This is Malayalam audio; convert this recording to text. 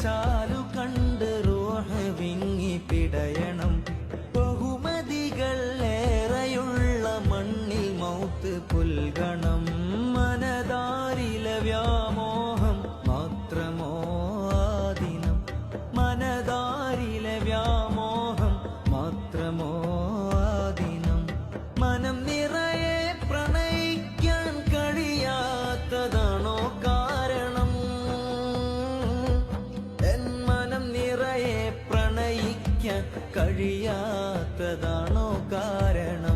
ചാലു കണ്ട് റൂഹ് വിങ്ങി പിടയണം. ബഹുമതികൾ ഏറെയുള്ള മണ്ണിൽ മൗത്ത് പുൽകണം. മനതാരിലെ വ്യാമോഹം മാത്രമോ ആദിനം, മനതാരിലെ വ്യാമോഹം മാത്രമോ ആദിനം. മനം നിറയെ പ്രണയിക്കാൻ കഴിയാത്തതാണോ കാരണം? എൻ മനം നിറയെ പ്രണയിക്കാൻ കഴിയാത്തതാണോ കാരണം?